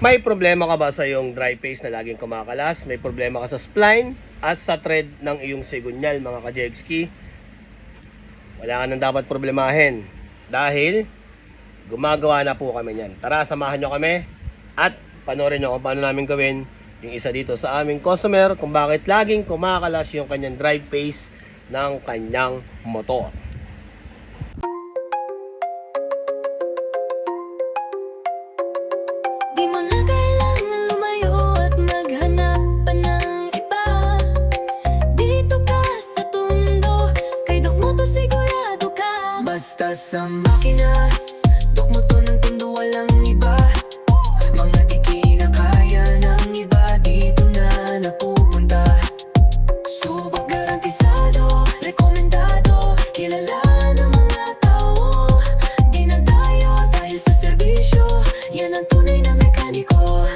May problema ka ba sa iyong dry paste na laging kumakalas? May problema ka sa spline at sa thread ng iyong segunyal, mga ka-Jegski? Wala ka nang dapat problemahin dahil gumagawa na po kami niyan. Tara, samahan nyo kami at panoorin nyo kung paano namin gawin yung isa dito sa aming customer kung bakit laging kumakalas yung kanyang dry paste ng kanyang motor. Di mo na kailangan lumayo at maghanap pa ng iba. Dito ka sa Tondo, kay Doc Moto sigurado ka. Basta sa makina, Doc Moto ng Tondo walang iba. Mga di kinakaya ng iba, dito na napupunta. Subok garantisado, rekomendado, kilala ng mga tao. Dinadayo dahil sa serbisyo, yan ang tunay na mekaniko.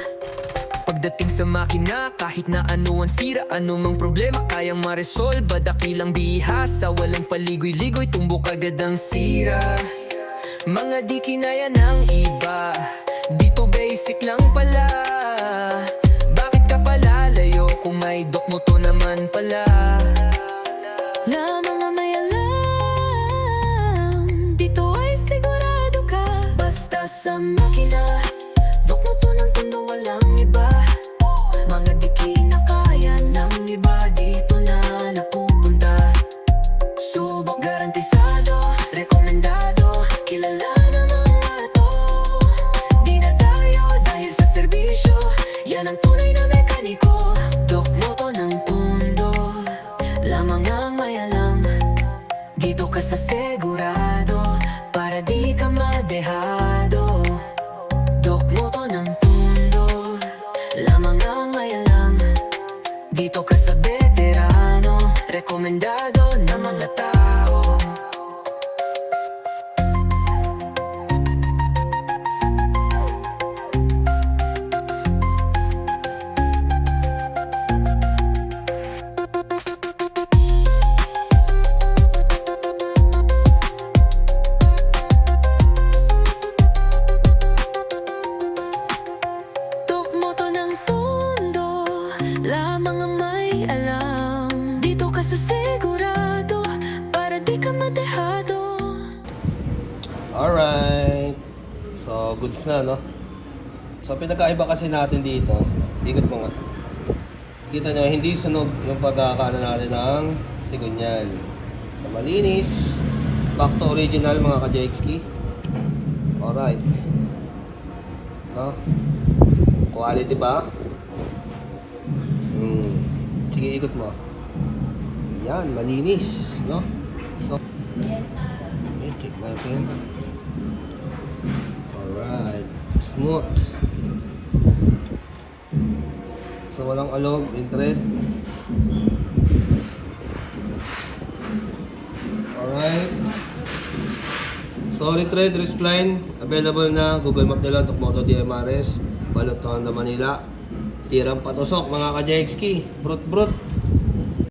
Pagdating sa makina, kahit na ano ang sira, anumang problema kayang maresolba. Dakilang bihasa, walang paligoy-ligoy, tumbok agad ang sira. Mga di kinaya ng iba, dito basic lang pala. Bakit ka palalayo kung may Doc Moto naman pala? Lamang ang may alam, dito ay sigurado ka. Basta sa makina, Doc Moto ng Tondo walang iba. Mga di kinakaya ng iba, dito na napupunta. Subok garantisado, rekomendado, kilala ng mga to. Dinadayo dahil sa serbisyo, yan ang tunay na mekaniko. Doc Moto ng Tondo, lamang ang may alam. Dito ka sa segurado, para di ka madehado. Doc Moto ng Tondo, lamang ang may alam. Dito ka sa veterano, rekomendado ng mga tao. Doc Moto ng Tondo, lamang ang may alam. Dito ka sa segurado, para di ka madehado. Alright. So, goods na, no? So, pinagkaiba kasi natin dito. Ikot mo nga. Kita nyo, hindi sunog yung pagkakaano natin ng segunyal. So, malinis. Back to original, mga ka-Jegski. Alright. No? Quality ba? Sige, ikot mo. Yan, malinis, no? So, okay, check natin. Alright, smooth. So, walang alog, in thread. Alright. Sorry thread, spline. Available na. Google Map nila, Doc Moto DMRS. Balot Tondo, Manila. Tirang patusok, mga ka-Jegski. Brut-brut.